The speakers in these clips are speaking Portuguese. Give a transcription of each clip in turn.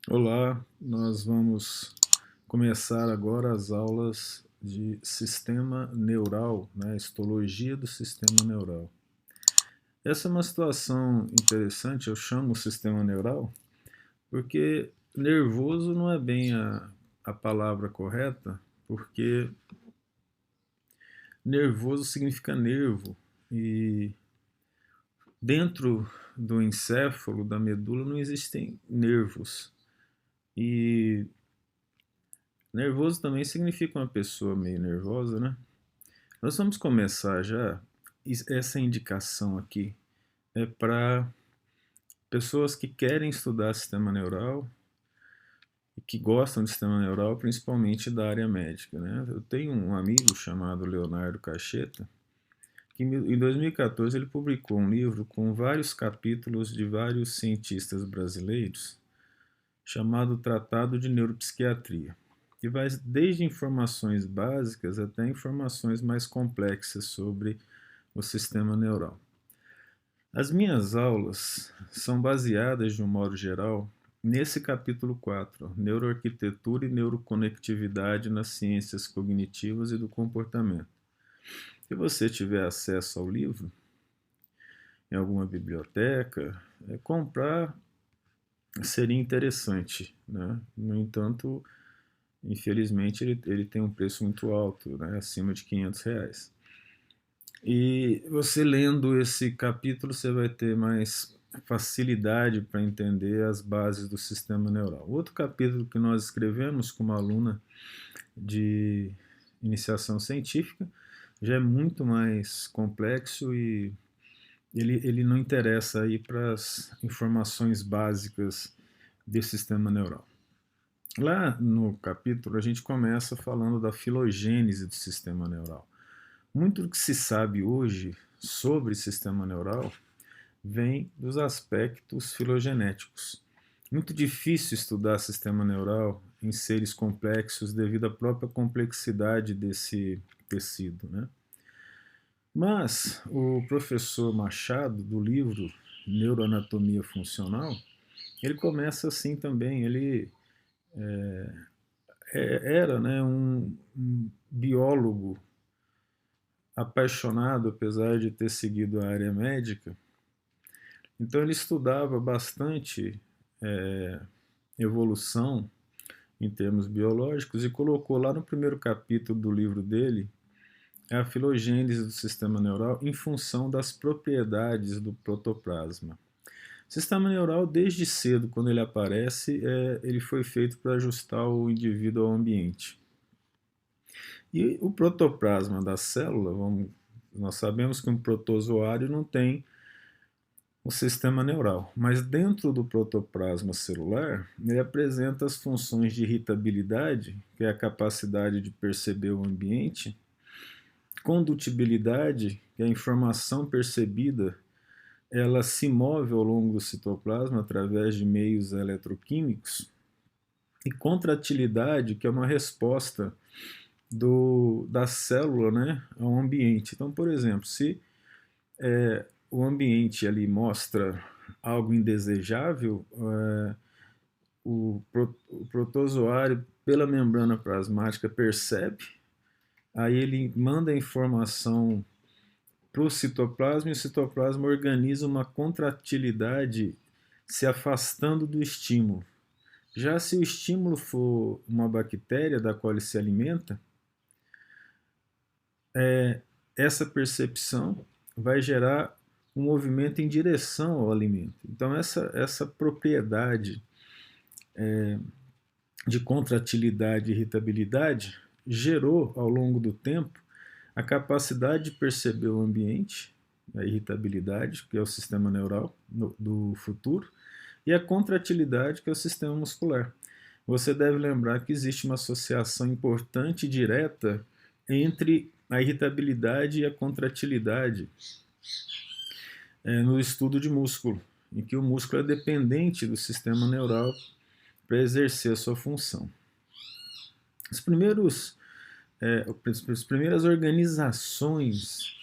Olá, nós vamos começar agora as aulas de sistema neural, né? Histologia do sistema neural. Essa é uma situação interessante, eu chamo o sistema neural, porque nervoso não é bem a palavra correta, porque nervoso significa nervo, e dentro do encéfalo, da medula, não existem nervos. E nervoso também significa uma pessoa meio nervosa, né? Nós vamos começar já. Essa indicação aqui é para pessoas que querem estudar sistema neural e que gostam de sistema neural, principalmente da área médica, né? Eu tenho um amigo chamado Leonardo Cacheta, que em 2014 ele publicou um livro com vários capítulos de vários cientistas brasileiros, chamado Tratado de Neuropsiquiatria, que vai desde informações básicas até informações mais complexas sobre o sistema neural. As minhas aulas são baseadas, de um modo geral, nesse capítulo 4, Neuroarquitetura e Neuroconectividade nas Ciências Cognitivas e do Comportamento. Se você tiver acesso ao livro, em alguma biblioteca, comprar seria interessante, né? No entanto, infelizmente, ele tem um preço muito alto, né? Acima de R$ 500. E você lendo esse capítulo, você vai ter mais facilidade para entender as bases do sistema neural. Outro capítulo que nós escrevemos com uma aluna de iniciação científica já é muito mais complexo e ele não interessa aí para as informações básicas desse sistema neural. Lá no capítulo a gente começa falando da filogênese do sistema neural. Muito do que se sabe hoje sobre sistema neural vem dos aspectos filogenéticos. Muito difícil estudar sistema neural em seres complexos devido à própria complexidade desse tecido, né? Mas o professor Machado, do livro Neuroanatomia Funcional, ele começa assim também. Ele era, né, um biólogo apaixonado, apesar de ter seguido a área médica. Então ele estudava bastante é, evolução em termos biológicos e colocou lá no primeiro capítulo do livro dele a filogênese do sistema neural em função das propriedades do protoplasma. O sistema neural, desde cedo, quando ele aparece, ele foi feito para ajustar o indivíduo ao ambiente. E o protoplasma da célula, nós sabemos que um protozoário não tem o sistema neural, mas dentro do protoplasma celular, ele apresenta as funções de irritabilidade, que é a capacidade de perceber o ambiente, condutibilidade, que é a informação percebida, ela se move ao longo do citoplasma através de meios eletroquímicos, e contratilidade, que é uma resposta da célula, né, ao ambiente. Então, por exemplo, se o ambiente ali mostra algo indesejável, o protozoário, pela membrana plasmática, percebe, aí ele manda a informação para o citoplasma e o citoplasma organiza uma contratilidade se afastando do estímulo. Já se o estímulo for uma bactéria da qual ele se alimenta, essa percepção vai gerar um movimento em direção ao alimento. Então, essa propriedade de contratilidade e irritabilidade gerou, ao longo do tempo, a capacidade de perceber o ambiente, a irritabilidade, que é o sistema neural do futuro, e a contratilidade, que é o sistema muscular. Você deve lembrar que existe uma associação importante e direta entre a irritabilidade e a contratilidade no estudo de músculo, em que o músculo é dependente do sistema neural para exercer a sua função. As primeiras organizações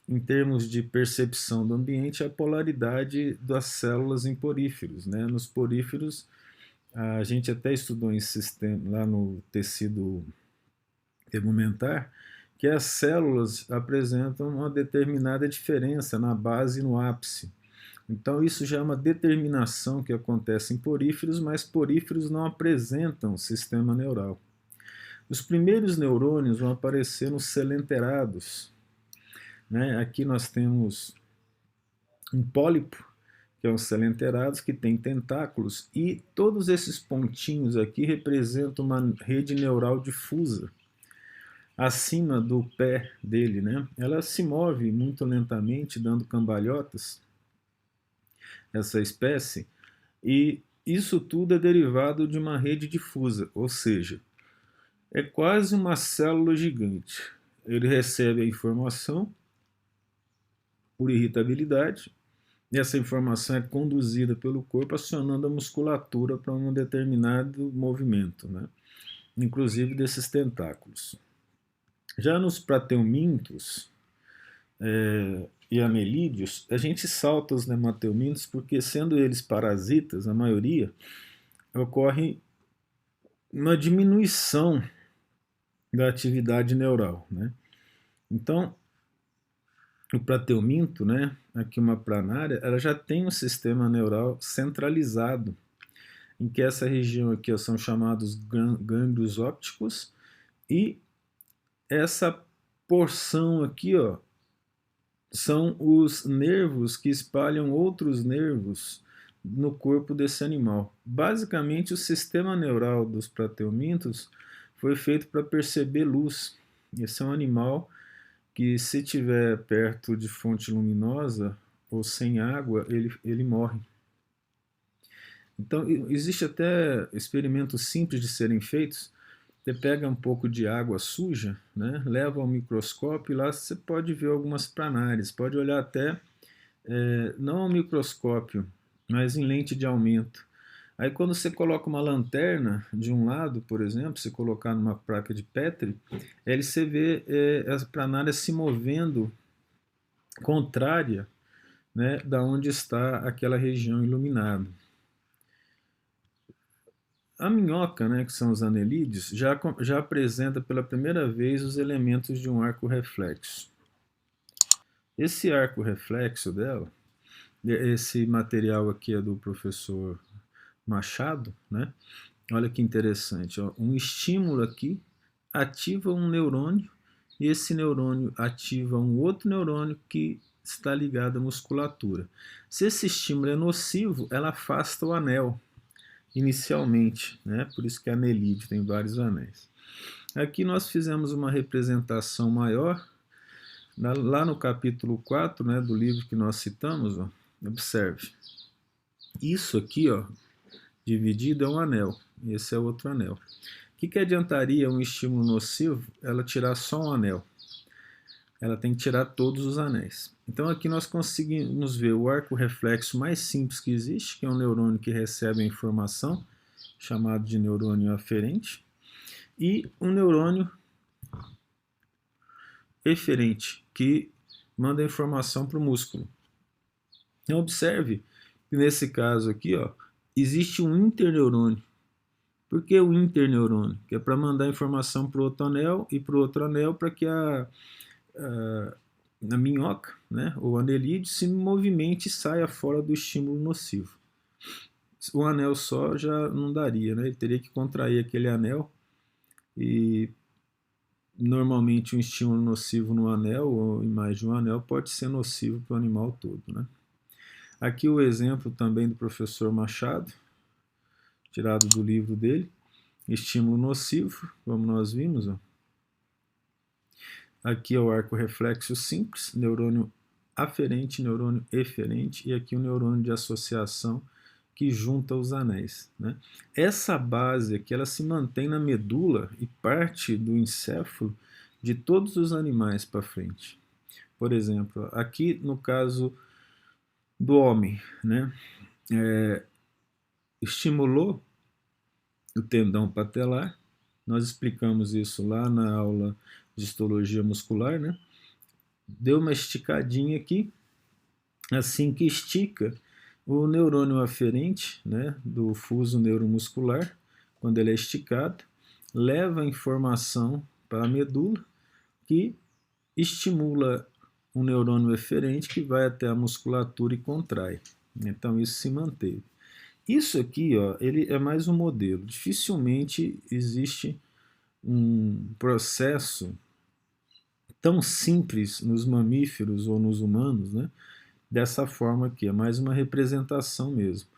em termos de percepção do ambiente é a polaridade das células em poríferos, né? Nos poríferos, A gente até estudou em sistema, lá no tecido tegumentar, que as células apresentam uma determinada diferença na base e no ápice. Então, isso já é uma determinação que acontece em poríferos, mas poríferos não apresentam sistema neural. Os primeiros neurônios vão aparecer nos selenterados. Né? Aqui nós temos um pólipo, que é um selenterados, que tem tentáculos, e todos esses pontinhos aqui representam uma rede neural difusa acima do pé dele, né? Ela se move muito lentamente, dando cambalhotas, essa espécie, e isso tudo é derivado de uma rede difusa, ou seja, é quase uma célula gigante. Ele recebe a informação por irritabilidade, e essa informação é conduzida pelo corpo acionando a musculatura para um determinado movimento, né? Inclusive desses tentáculos. Já nos plateumintos e anelídeos, a gente salta os nemateumintos porque, sendo eles parasitas, a maioria, ocorre uma diminuição da atividade neural, né? Então, o plateuminto, né, aqui uma planária, ela já tem um sistema neural centralizado, em que essa região aqui ó, são chamados gânglios ópticos, e essa porção aqui ó, são os nervos que espalham outros nervos no corpo desse animal. Basicamente, o sistema neural dos plateumintos foi feito para perceber luz. Esse é um animal que, se estiver perto de fonte luminosa ou sem água, ele morre. Então, existe até experimentos simples de serem feitos. Você pega um pouco de água suja, né, leva ao microscópio e lá você pode ver algumas planárias. Pode olhar até, não ao microscópio, mas em lente de aumento. Aí quando você coloca uma lanterna de um lado, por exemplo, se colocar numa placa de Petri, aí você vê as planárias se movendo contrária, né, da onde está aquela região iluminada. A minhoca, né, que são os anelídeos, já apresenta pela primeira vez os elementos de um arco reflexo. Esse arco reflexo dela, esse material aqui é do professor Machado, né? Olha que interessante, ó. Um estímulo aqui ativa um neurônio e esse neurônio ativa um outro neurônio que está ligado à musculatura. Se esse estímulo é nocivo, ela afasta o anel inicialmente, né? Por isso que a anelídeo tem vários anéis. Aqui nós fizemos uma representação maior, lá no capítulo 4, né, do livro que nós citamos, ó, observe. Isso aqui, ó, dividido é um anel, esse é outro anel. O que adiantaria um estímulo nocivo ela tirar só um anel? Ela tem que tirar todos os anéis. Então aqui nós conseguimos ver o arco reflexo mais simples que existe, que é um neurônio que recebe a informação, chamado de neurônio aferente, e um neurônio eferente, que manda a informação para o músculo. Então observe que nesse caso aqui, ó, existe um interneurônio. Por que o interneurônio? Que é para mandar informação para o outro anel e para o outro anel para que a minhoca, né, ou anelídeo, se movimente e saia fora do estímulo nocivo. Um anel só já não daria, né? Ele teria que contrair aquele anel e normalmente um estímulo nocivo no anel ou em mais de um anel pode ser nocivo para o animal todo, né? Aqui o exemplo também do professor Machado, tirado do livro dele, estímulo nocivo, como nós vimos, ó. Aqui é o arco reflexo simples, neurônio aferente, neurônio eferente, e aqui o neurônio de associação que junta os anéis, né? Essa base aqui, ela se mantém na medula e parte do encéfalo de todos os animais para frente. Por exemplo, aqui no caso do homem, né? Estimulou o tendão patelar, nós explicamos isso lá na aula de histologia muscular, né? Deu uma esticadinha aqui, assim que estica, O neurônio aferente, né, do fuso neuromuscular, quando ele é esticado, leva a informação para a medula, que estimula um neurônio eferente que vai até a musculatura e contrai. Então isso se manteve. Isso aqui, ó, ele é mais um modelo. Dificilmente existe um processo tão simples nos mamíferos ou nos humanos, né? Dessa forma aqui, é mais uma representação mesmo.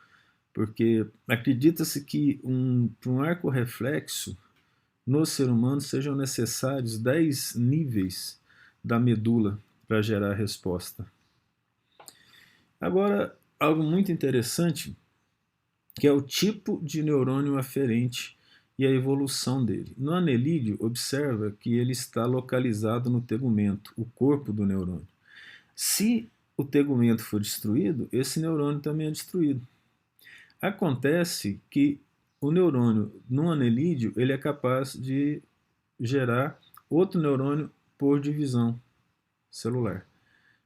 Porque acredita-se que para um arco reflexo, no ser humano sejam necessários 10 níveis da medula para gerar a resposta. Agora, algo muito interessante, que é o tipo de neurônio aferente e a evolução dele. No anelídeo, observa que ele está localizado no tegumento, o corpo do neurônio. Se o tegumento for destruído, esse neurônio também é destruído. Acontece que o neurônio no anelídeo ele é capaz de gerar outro neurônio por divisão celular.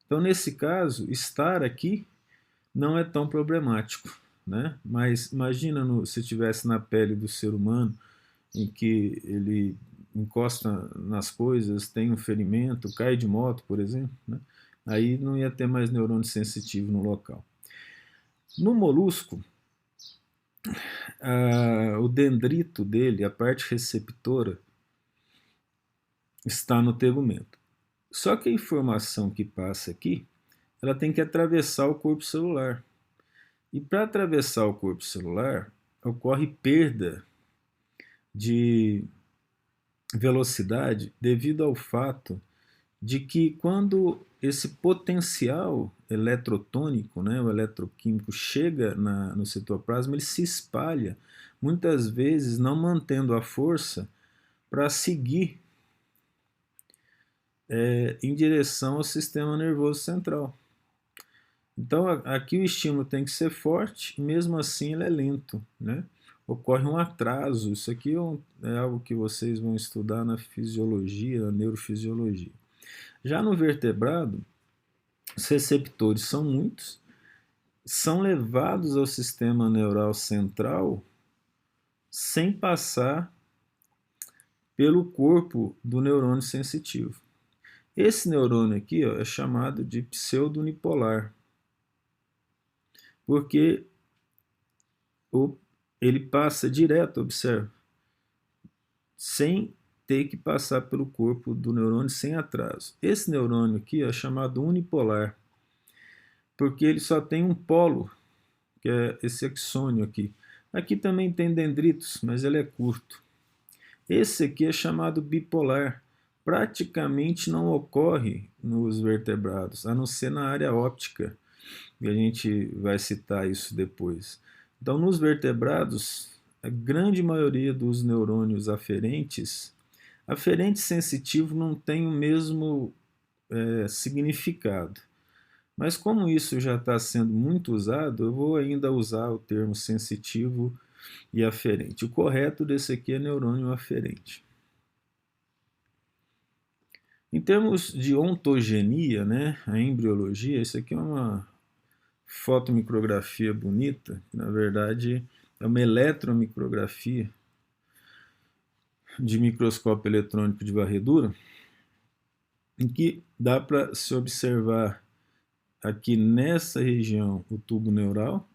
Então, nesse caso, estar aqui não é tão problemático, né? Mas imagina se estivesse na pele do ser humano, em que ele encosta nas coisas, tem um ferimento, cai de moto, por exemplo, né? Aí não ia ter mais neurônio sensitivo no local. No molusco, o dendrito dele, a parte receptora, está no tegumento. Só que a informação que passa aqui, ela tem que atravessar o corpo celular. E para atravessar o corpo celular, ocorre perda de velocidade devido ao fato de que quando esse potencial eletrotônico, né, o eletroquímico, chega no citoplasma, ele se espalha, muitas vezes não mantendo a força para seguir em direção ao sistema nervoso central. Então aqui o estímulo tem que ser forte e mesmo assim ele é lento, né? Ocorre um atraso, isso aqui é algo que vocês vão estudar na fisiologia, na neurofisiologia. Já no vertebrado, os receptores são muitos, são levados ao sistema neural central sem passar pelo corpo do neurônio sensitivo. Esse neurônio aqui, ó, é chamado de pseudonipolar, porque ele passa direto, observa, sem ter que passar pelo corpo do neurônio sem atraso. Esse neurônio aqui é chamado unipolar, porque ele só tem um polo, que é esse axônio aqui. Aqui também tem dendritos, mas ele é curto. Esse aqui é chamado bipolar. Praticamente não ocorre nos vertebrados, a não ser na área óptica, e a gente vai citar isso depois. Então, nos vertebrados, a grande maioria dos neurônios aferente sensitivo não tem o mesmo significado. Mas como isso já está sendo muito usado, eu vou ainda usar o termo sensitivo e aferente. O correto desse aqui é neurônio aferente. Em termos de ontogenia, né, a embriologia, isso aqui é uma fotomicrografia bonita, que na verdade é uma eletromicrografia de microscópio eletrônico de varredura, em que dá para se observar aqui nessa região o tubo neural,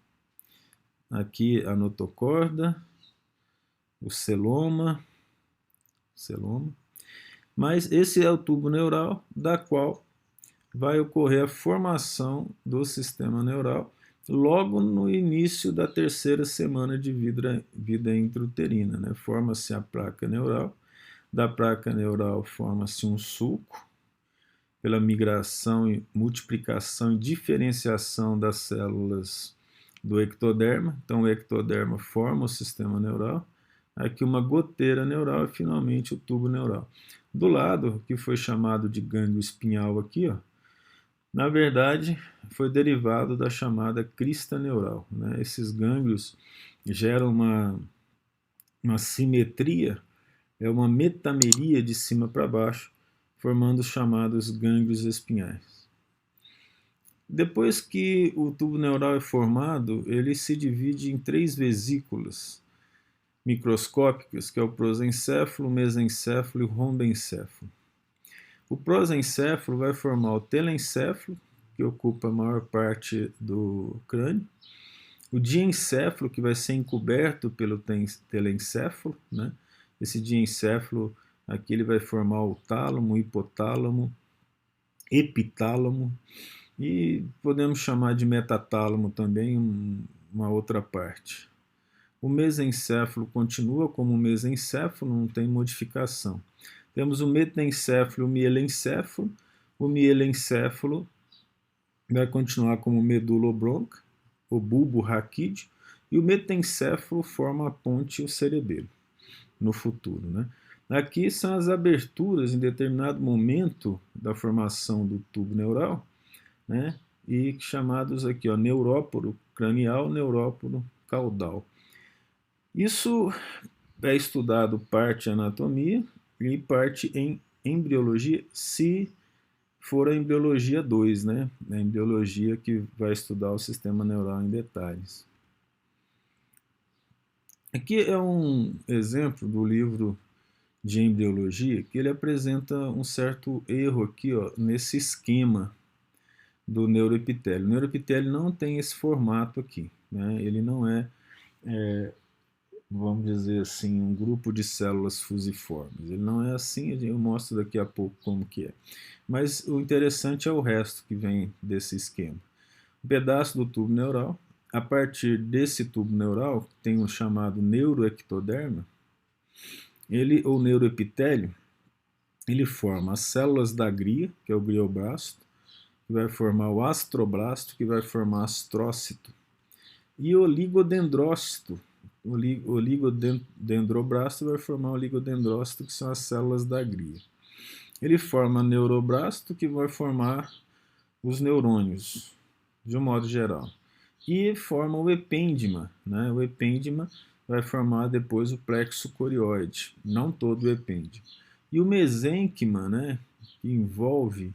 aqui a notocorda, o celoma, mas esse é o tubo neural da qual vai ocorrer a formação do sistema neural logo no início da terceira semana de vida intrauterina, né? Forma-se a placa neural, da placa neural forma-se um sulco, pela migração, multiplicação e diferenciação das células do ectoderma. Então o ectoderma forma o sistema neural, aqui uma goteira neural e finalmente o tubo neural. Do lado, que foi chamado de gânglio espinhal aqui, ó, na verdade foi derivado da chamada crista neural, né? Esses gânglios geram uma simetria, é uma metameria de cima para baixo, formando os chamados gânglios espinhais. Depois que o tubo neural é formado, ele se divide em 3 vesículas microscópicas, que é o prosencéfalo, o mesencéfalo e o rombencéfalo. O prosencéfalo vai formar o telencéfalo, que ocupa a maior parte do crânio, o diencéfalo, que vai ser encoberto pelo telencéfalo, né? Esse diencéfalo aqui ele vai formar o tálamo, o hipotálamo, epitálamo, e podemos chamar de metatálamo também, uma outra parte. O mesencéfalo continua como mesencéfalo, não tem modificação. Temos o metencéfalo e o mielencéfalo. O mielencéfalo vai continuar como medula oblonga, o bulbo raquídeo, e o metencéfalo forma a ponte e o cerebelo no futuro, né? Aqui são as aberturas em determinado momento da formação do tubo neural, né? E chamados aqui, ó, neuróporo cranial, neuróporo caudal. Isso é estudado parte em anatomia e parte em embriologia, se for a embriologia 2, né? A embriologia que vai estudar o sistema neural em detalhes. Aqui é um exemplo do livro de embriologia que ele apresenta um certo erro aqui, ó, nesse esquema do neuroepitélio. O neuroepitélio não tem esse formato aqui, né? Ele não vamos dizer assim, um grupo de células fusiformes. Ele não é assim, eu mostro daqui a pouco como que é. Mas o interessante é o resto que vem desse esquema. Um pedaço do tubo neural, a partir desse tubo neural, tem o chamado neuroectoderma, ele, ou neuroepitélio, ele forma as células da glia, que é o glioblasto, que vai formar o astroblasto, que vai formar astrócito, e o oligodendrócito. O oligodendroblasto vai formar o oligodendrócito, que são as células da glia. Ele forma neuroblasto, que vai formar os neurônios, de um modo geral. E forma o epêndima, né? O epêndima vai formar depois o plexo corioide, não todo o epêndima. E o mesênquima, né, que envolve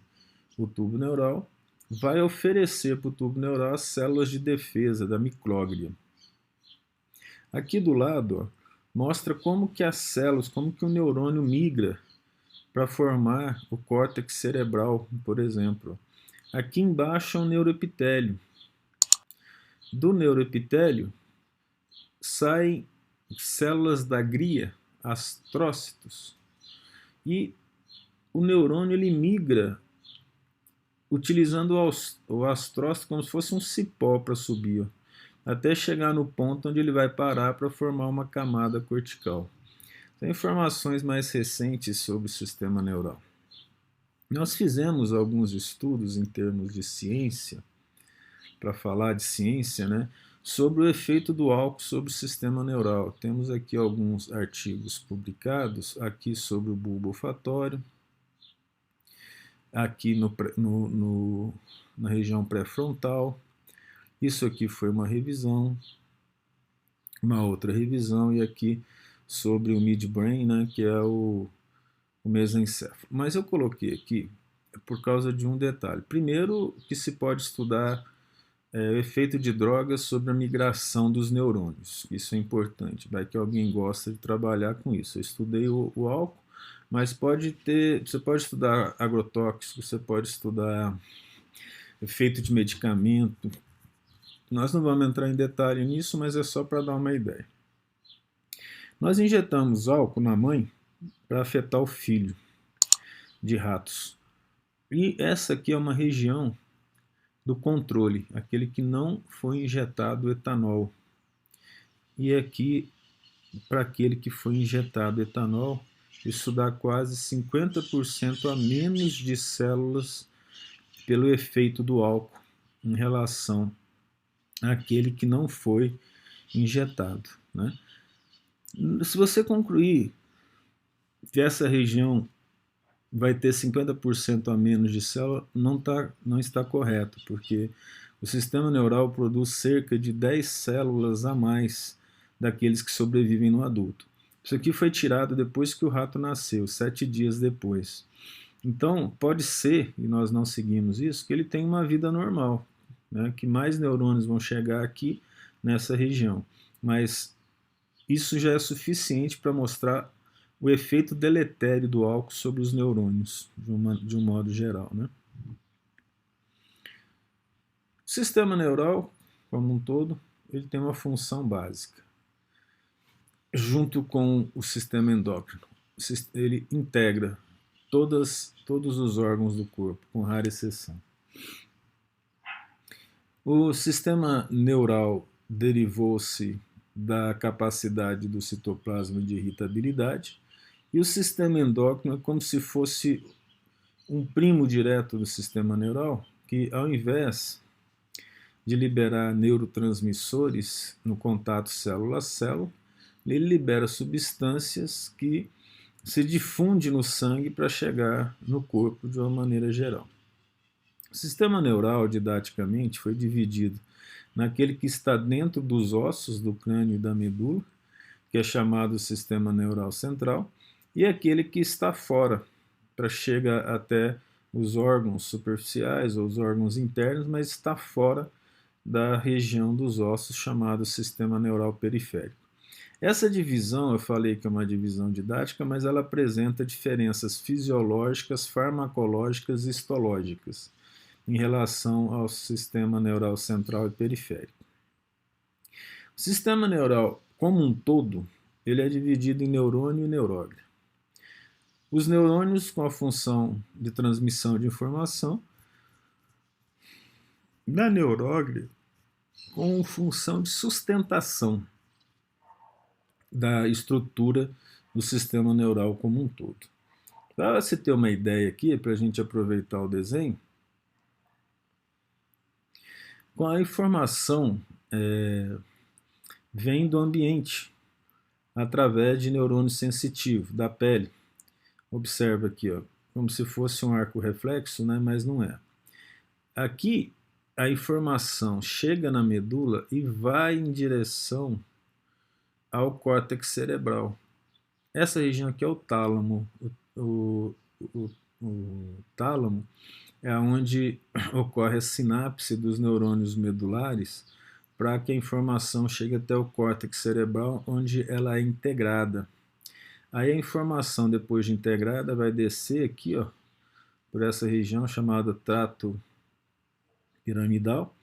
o tubo neural, vai oferecer para o tubo neural as células de defesa da micróglia. Aqui do lado, ó, mostra como que as células, como que o neurônio migra para formar o córtex cerebral, por exemplo. Aqui embaixo é o neuroepitélio. Do neuroepitélio saem células da glia, astrócitos, e o neurônio ele migra utilizando o astrócito como se fosse um cipó para subir, ó, até chegar no ponto onde ele vai parar para formar uma camada cortical. Tem informações mais recentes sobre o sistema neural. Nós fizemos alguns estudos em termos de ciência, para falar de ciência, né, sobre o efeito do álcool sobre o sistema neural. Temos aqui alguns artigos publicados, aqui sobre o bulbo olfatório, aqui na região pré-frontal. Isso aqui foi uma revisão, uma outra revisão, e aqui sobre o midbrain, né, que é o mesencéfalo. Mas eu coloquei aqui por causa de um detalhe. Primeiro, que se pode estudar o efeito de drogas sobre a migração dos neurônios. Isso é importante, vai que alguém gosta de trabalhar com isso. Eu estudei o álcool, mas você pode estudar agrotóxico, você pode estudar efeito de medicamento. Nós não vamos entrar em detalhe nisso, mas é só para dar uma ideia. Nós injetamos álcool na mãe para afetar o filho de ratos. E essa aqui é uma região do controle, aquele que não foi injetado etanol. E aqui, para aquele que foi injetado etanol, isso dá quase 50% a menos de células pelo efeito do álcool em relação àquele que não foi injetado, né? Se você concluir que essa região vai ter 50% a menos de célula, não está correto, porque o sistema neural produz cerca de 10 células a mais daqueles que sobrevivem no adulto. Isso aqui foi tirado depois que o rato nasceu, 7 dias depois. Então, pode ser, e nós não seguimos isso, que ele tem uma vida normal, né? Que mais neurônios vão chegar aqui nessa região. Mas isso já é suficiente para mostrar o efeito deletério do álcool sobre os neurônios, de um modo geral, né? O sistema neural, como um todo, ele tem uma função básica. Junto com o sistema endócrino, ele integra todos os órgãos do corpo, com rara exceção. O sistema neural derivou-se da capacidade do citoplasma de irritabilidade, e o sistema endócrino é como se fosse um primo direto do sistema neural, que ao invés de liberar neurotransmissores no contato célula-célula, ele libera substâncias que se difundem no sangue para chegar no corpo de uma maneira geral. O sistema neural, didaticamente, foi dividido naquele que está dentro dos ossos do crânio e da medula, que é chamado sistema neural central, e aquele que está fora, para chegar até os órgãos superficiais ou os órgãos internos, mas está fora da região dos ossos, chamado sistema neural periférico. Essa divisão, eu falei que é uma divisão didática, mas ela apresenta diferenças fisiológicas, farmacológicas e histológicas em relação ao sistema neural central e periférico. O sistema neural, como um todo, ele é dividido em neurônio e neuróglio. Os neurônios com a função de transmissão de informação, da neuróglio com função de sustentação da estrutura do sistema neural como um todo. Para você ter uma ideia aqui, para a gente aproveitar o desenho, com a informação vem do ambiente, através de neurônio sensitivo, da pele. Observa aqui, ó, como se fosse um arco reflexo, né, mas não é. Aqui, a informação chega na medula e vai em direção ao córtex cerebral. Essa região aqui é o tálamo. O tálamo é onde ocorre a sinapse dos neurônios medulares para que a informação chegue até o córtex cerebral, onde ela é integrada. Aí a informação, depois de integrada, vai descer aqui, ó, por essa região chamada trato piramidal,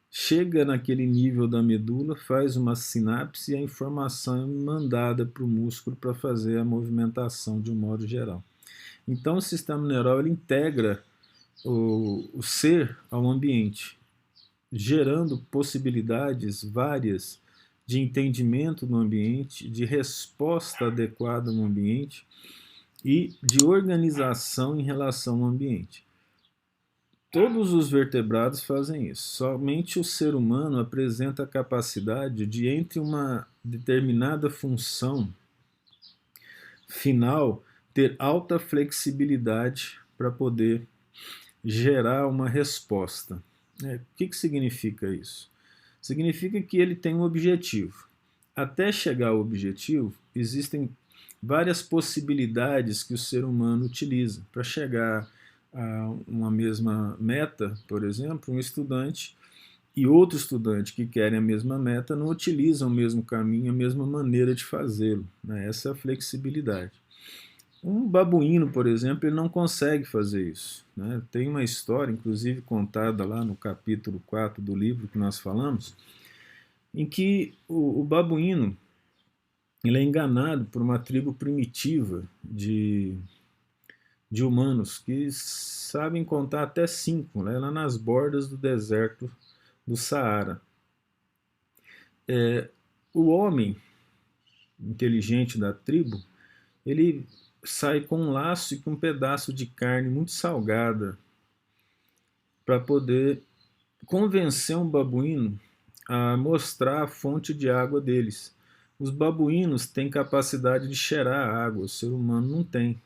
chega naquele nível da medula, faz uma sinapse e a informação é mandada para o músculo para fazer a movimentação de um modo geral. Então o sistema neural ele integra o ser ao ambiente, gerando possibilidades várias de entendimento no ambiente, de resposta adequada no ambiente e de organização em relação ao ambiente. Todos os vertebrados fazem isso. Somente o ser humano apresenta a capacidade de, entre uma determinada função final, ter alta flexibilidade para poder gerar uma resposta. O que significa isso? Significa que ele tem um objetivo. Até chegar ao objetivo, existem várias possibilidades que o ser humano utiliza para chegar a uma mesma meta. Por exemplo, um estudante e outro estudante que querem a mesma meta não utilizam o mesmo caminho, a mesma maneira de fazê-lo, né? Essa é a flexibilidade. Um babuíno, por exemplo, ele não consegue fazer isso, né? Tem uma história, inclusive contada lá no capítulo 4 do livro que nós falamos, em que o babuíno ele é enganado por uma tribo primitiva de humanos que sabem contar até 5, né, lá nas bordas do deserto do Saara. O homem inteligente da tribo, ele sai com um laço e com um pedaço de carne muito salgada para poder convencer um babuíno a mostrar a fonte de água deles. Os babuínos têm capacidade de cheirar a água, o ser humano não tem.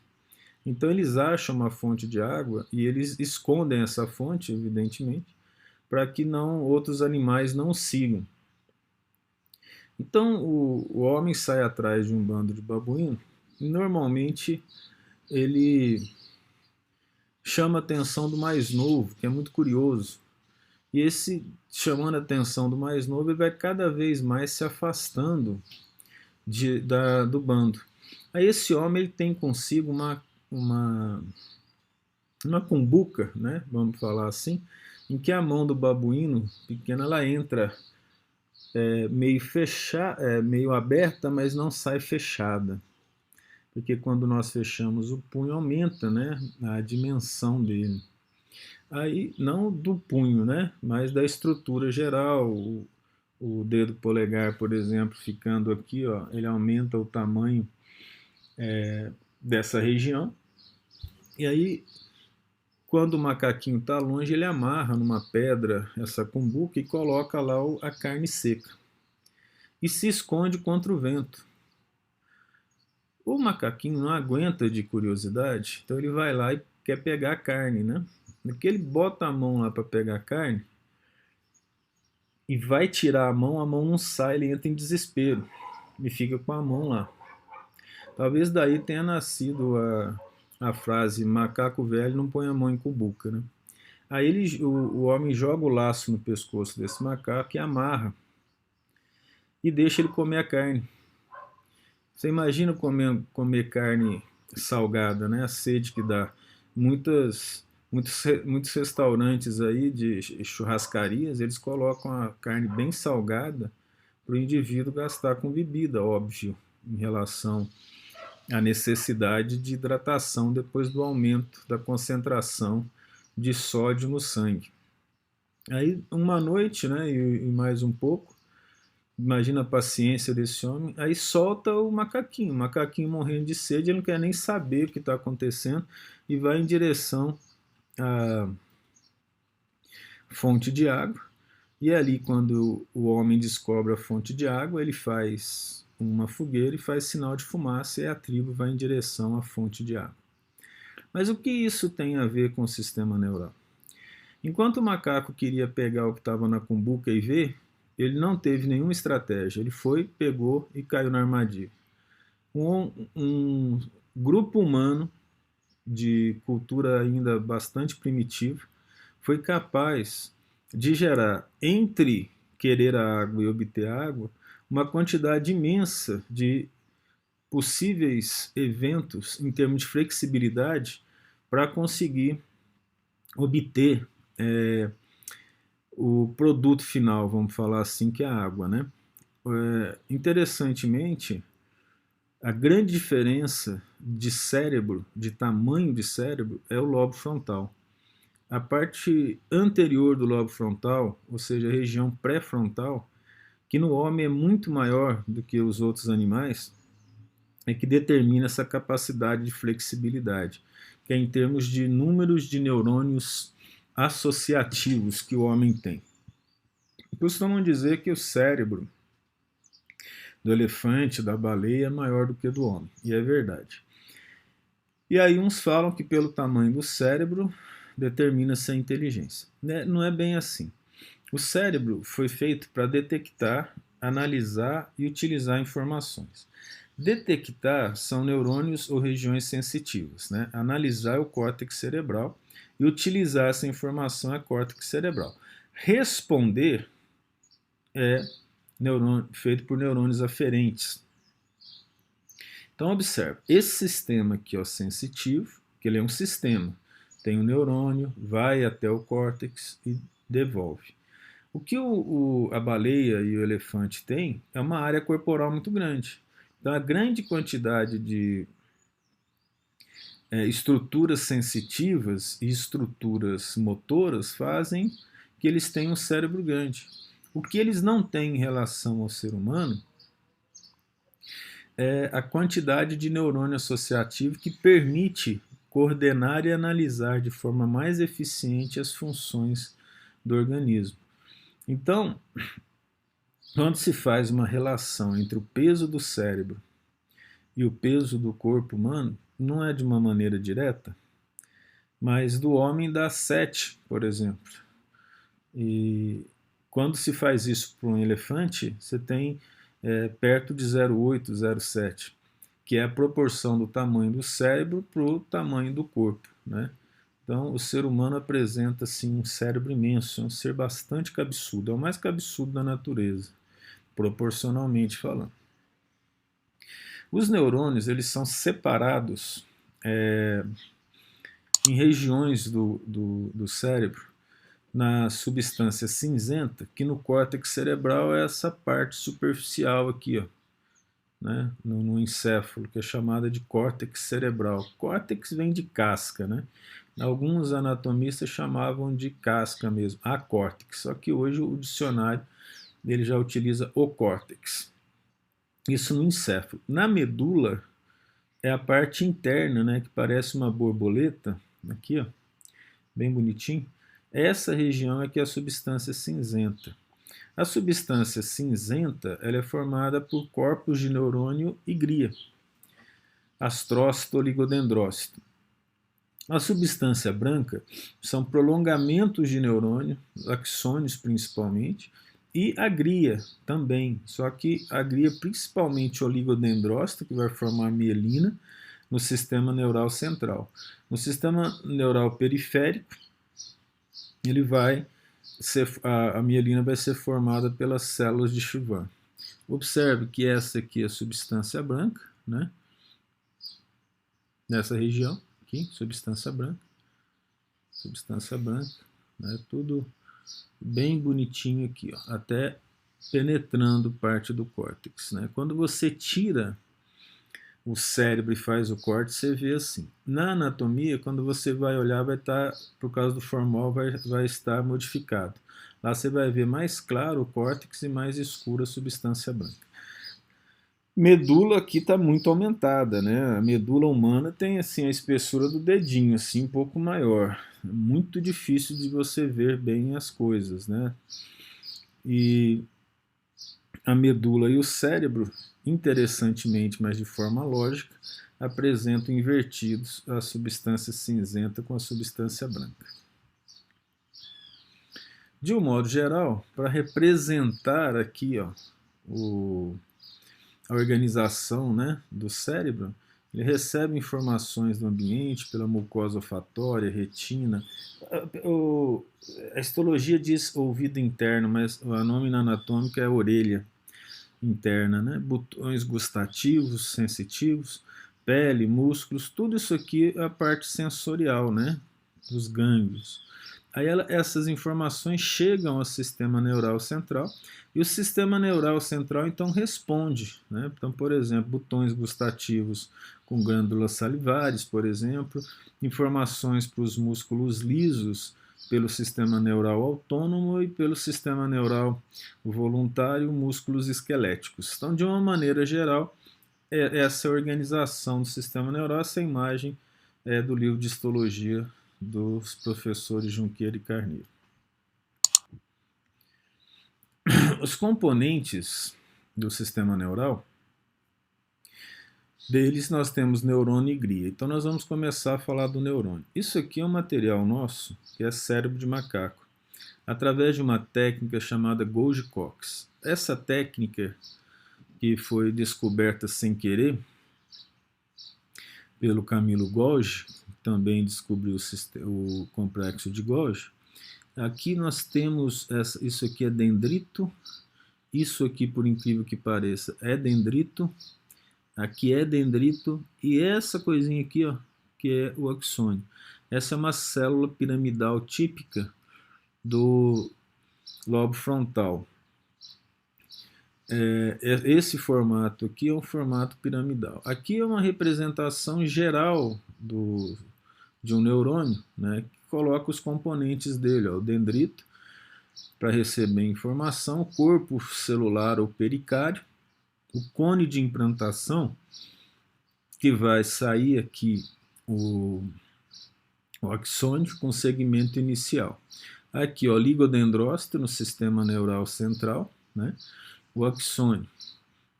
Então eles acham uma fonte de água e eles escondem essa fonte, evidentemente, para que não outros animais não sigam. Então o homem sai atrás de um bando de babuíno e normalmente ele chama a atenção do mais novo, que é muito curioso. E esse chamando a atenção do mais novo, ele vai cada vez mais se afastando do bando. Aí esse homem ele tem consigo uma cumbuca, né, vamos falar assim, em que a mão do babuíno pequena ela entra meio aberta, mas não sai fechada. Porque quando nós fechamos o punho, aumenta, né, a dimensão dele. Aí, não do punho, né, mas da estrutura geral. O dedo polegar, por exemplo, ficando aqui, ó, ele aumenta o tamanho dessa região. E aí, quando o macaquinho está longe, ele amarra numa pedra essa cumbuca e coloca lá a carne seca. E se esconde contra o vento. O macaquinho não aguenta de curiosidade, então ele vai lá e quer pegar a carne, né? No que ele bota a mão lá para pegar a carne e vai tirar a mão não sai, ele entra em desespero e fica com a mão lá. Talvez daí tenha nascido a frase macaco velho não põe a mão em cumbuca, né? Aí o homem joga o laço no pescoço desse macaco e amarra e deixa ele comer a carne. Você imagina comer carne salgada, né? A sede que dá. Muitos restaurantes aí de churrascarias, eles colocam a carne bem salgada para o indivíduo gastar com bebida, óbvio, em relação à necessidade de hidratação depois do aumento da concentração de sódio no sangue. Aí, uma noite, né, e mais um pouco, imagina a paciência desse homem, aí solta o macaquinho morrendo de sede, ele não quer nem saber o que está acontecendo e vai em direção à fonte de água. E ali, quando o homem descobre a fonte de água, ele faz uma fogueira e faz sinal de fumaça e a tribo vai em direção à fonte de água. Mas o que isso tem a ver com o sistema neural? Enquanto o macaco queria pegar o que estava na cumbuca e ver, ele não teve nenhuma estratégia. Ele foi, pegou e caiu na armadilha. Um grupo humano de cultura ainda bastante primitiva foi capaz de gerar, entre querer a água e obter água, uma quantidade imensa de possíveis eventos em termos de flexibilidade para conseguir obter o produto final, vamos falar assim, que é a água, né? Interessantemente, a grande diferença de cérebro, de tamanho de cérebro, é o lobo frontal. A parte anterior do lobo frontal, ou seja, a região pré-frontal, que no homem é muito maior do que os outros animais, é que determina essa capacidade de flexibilidade, que é em termos de números de neurônios associativos que o homem tem. Costumam dizer que o cérebro do elefante, da baleia, é maior do que do homem, e é verdade. E aí uns falam que pelo tamanho do cérebro determina-se a inteligência. Não é bem assim. O cérebro foi feito para detectar, analisar e utilizar informações. Detectar são neurônios ou regiões sensitivas, né? Analisar é o córtex cerebral e utilizar essa informação é córtex cerebral. Responder é feito por neurônios aferentes. Então observe, esse sistema aqui é o sensitivo, que ele é um sistema. Tem um neurônio, vai até o córtex e devolve. O que a baleia e o elefante têm é uma área corporal muito grande. Então a grande quantidade de estruturas sensitivas e estruturas motoras fazem que eles tenham um cérebro grande. O que eles não têm em relação ao ser humano é a quantidade de neurônio associativo que permite coordenar e analisar de forma mais eficiente as funções do organismo. Então, quando se faz uma relação entre o peso do cérebro e o peso do corpo humano, não é de uma maneira direta, mas do homem dá 7, por exemplo. E quando se faz isso para um elefante, você tem perto de 0,8, 0,7, que é a proporção do tamanho do cérebro para o tamanho do corpo, né? Então, o ser humano apresenta assim, um cérebro imenso, é um ser bastante cabeçudo, é o mais cabeçudo da natureza, proporcionalmente falando. Os neurônios eles são separados em regiões do cérebro, na substância cinzenta, que no córtex cerebral é essa parte superficial aqui, ó, né, no encéfalo, que é chamada de córtex cerebral. Córtex vem de casca, né? Alguns anatomistas chamavam de casca mesmo, a córtex, só que hoje o dicionário ele já utiliza o córtex. Isso no encéfalo. Na medula é a parte interna, né, que parece uma borboleta, aqui, ó, bem bonitinho. Essa região é que é a substância cinzenta. A substância cinzenta ela é formada por corpos de neurônio e glia, astrócito, oligodendrócito. A substância branca são prolongamentos de neurônio, axônios principalmente, e a glia também, só que a glia principalmente oligodendrócito, que vai formar a mielina, no sistema neural central. No sistema neural periférico, ele vai ser, a mielina vai ser formada pelas células de Schwann. Observe que essa aqui é a substância branca, né? Nessa região aqui, substância branca, né? Tudo bem bonitinho aqui, ó, até penetrando parte do córtex, né? Quando você tira o cérebro e faz o corte, você vê assim. Na anatomia, quando você vai olhar, vai estar, por causa do formol, vai estar modificado. Lá você vai ver mais claro o córtex e mais escura a substância branca. Medula aqui está muito aumentada, né? A medula humana tem assim a espessura do dedinho, assim um pouco maior. É muito difícil de você ver bem as coisas, né? E a medula e o cérebro, interessantemente, mas de forma lógica, apresentam invertidos a substância cinzenta com a substância branca. De um modo geral, para representar aqui, ó, a organização, né, do cérebro, ele recebe informações do ambiente pela mucosa olfatória, retina. A histologia diz ouvido interno, mas a nome anatômica é a orelha interna, né? Botões gustativos, sensitivos, pele, músculos, tudo isso aqui é a parte sensorial, né? Dos gânglios. Aí essas informações chegam ao sistema neural central e o sistema neural central então responde, né? Então, por exemplo, botões gustativos com glândulas salivares, por exemplo, informações para os músculos lisos pelo sistema neural autônomo e pelo sistema neural voluntário, músculos esqueléticos. Então, de uma maneira geral, essa organização do sistema neural, essa imagem é do livro de histologia dos professores Junqueira e Carneiro. Os componentes do sistema neural, deles nós temos neurônio e glia. Então nós vamos começar a falar do neurônio. Isso aqui é um material nosso, que é cérebro de macaco, através de uma técnica chamada Golgi-Cox. Essa técnica, que foi descoberta sem querer pelo Camilo Golgi, também descobriu o complexo de Golgi. Aqui nós temos, isso aqui é dendrito, isso aqui, por incrível que pareça, é dendrito, aqui é dendrito, e essa coisinha aqui, ó, que é o axônio. Essa é uma célula piramidal típica do lobo frontal. Esse formato aqui é um formato piramidal. Aqui é uma representação geral de um neurônio, né, que coloca os componentes dele, ó, o dendrito, para receber informação, o corpo celular ou pericário, o cone de implantação, que vai sair aqui o axônio com segmento inicial. Aqui, ó, oligodendrócito no sistema neural central, né? O axônio.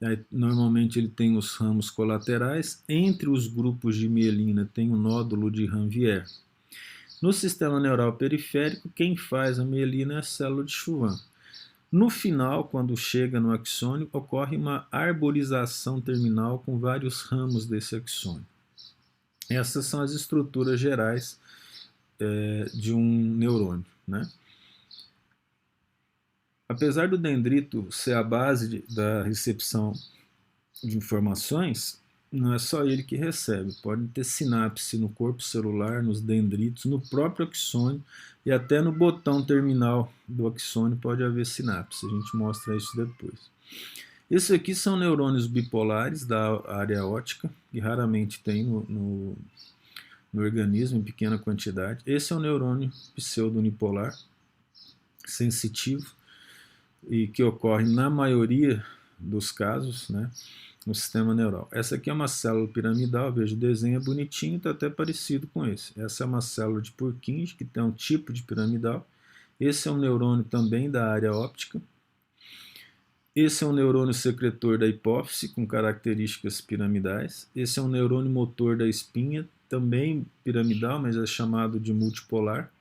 Aí, normalmente ele tem os ramos colaterais, entre os grupos de mielina tem o nódulo de Ranvier. No sistema neural periférico, quem faz a mielina é a célula de Schwann. No final, quando chega no axônio, ocorre uma arborização terminal com vários ramos desse axônio. Essas são as estruturas gerais de um neurônio, né? Apesar do dendrito ser a base da recepção de informações, não é só ele que recebe. Pode ter sinapse no corpo celular, nos dendritos, no próprio axônio e até no botão terminal do axônio pode haver sinapse. A gente mostra isso depois. Esses aqui são neurônios bipolares da área óptica, que raramente tem no organismo em pequena quantidade. Esse é um neurônio pseudo-unipolar, sensitivo, e que ocorre na maioria dos casos, né, no sistema neural. Essa aqui é uma célula piramidal, veja, o desenho é bonitinho, está até parecido com esse. Essa é uma célula de Purkinje, que tem um tipo de piramidal. Esse é um neurônio também da área óptica. Esse é um neurônio secretor da hipófise, com características piramidais. Esse é um neurônio motor da espinha, também piramidal, mas é chamado de multipolar.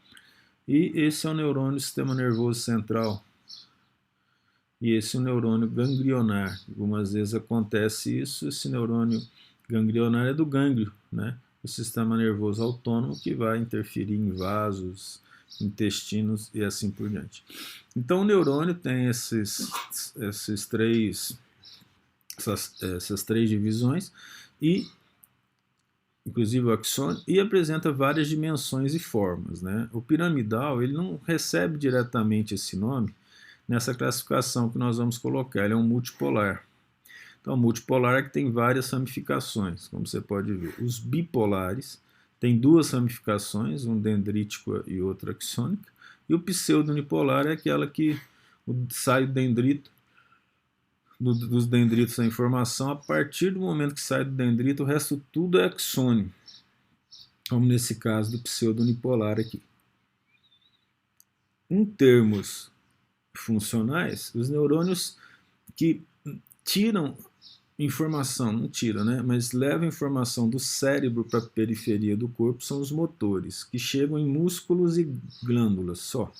E esse é um neurônio do sistema nervoso central. E esse é um neurônio ganglionar. Algumas vezes acontece isso, esse neurônio ganglionar é do gânglio, né? O sistema nervoso autônomo que vai interferir em vasos, intestinos e assim por diante. Então o neurônio tem essas três divisões, e inclusive o axônio, e apresenta várias dimensões e formas, né? O piramidal ele não recebe diretamente esse nome nessa classificação que nós vamos colocar, ele é um multipolar. Então, multipolar é que tem várias ramificações, como você pode ver. Os bipolares têm duas ramificações, um dendrítico e outra axônica, e o pseudo-unipolar é aquela que sai do dendrito, dos dendritos a informação, a partir do momento que sai do dendrito, o resto tudo é axônio, como nesse caso do pseudo-unipolar aqui. Em termos funcionais, os neurônios que tiram informação, não tiram, né, mas levam informação do cérebro para a periferia do corpo são os motores, que chegam em músculos e glândulas só.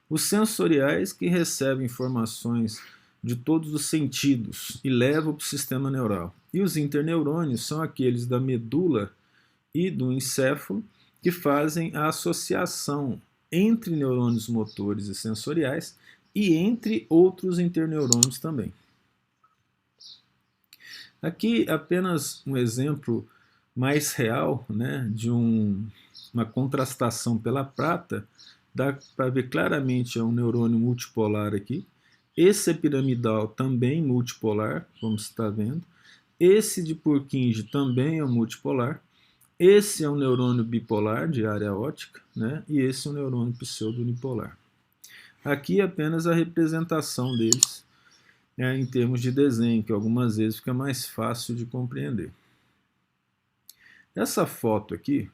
Os sensoriais que recebem informações de todos os sentidos e levam para o sistema neural. E os interneurônios são aqueles da medula e do encéfalo que fazem a associação entre neurônios motores e sensoriais e entre outros interneurônios também. Aqui apenas um exemplo mais real, né, de uma contrastação pela prata. Dá para ver claramente é um neurônio multipolar aqui. Esse é piramidal também multipolar, como você está vendo. Esse de Purkinje também é um multipolar. Esse é um neurônio bipolar de área óptica, né, e esse é um neurônio pseudo-unipolar. Aqui apenas a representação deles, em termos de desenho, que algumas vezes fica mais fácil de compreender. Essa foto aqui,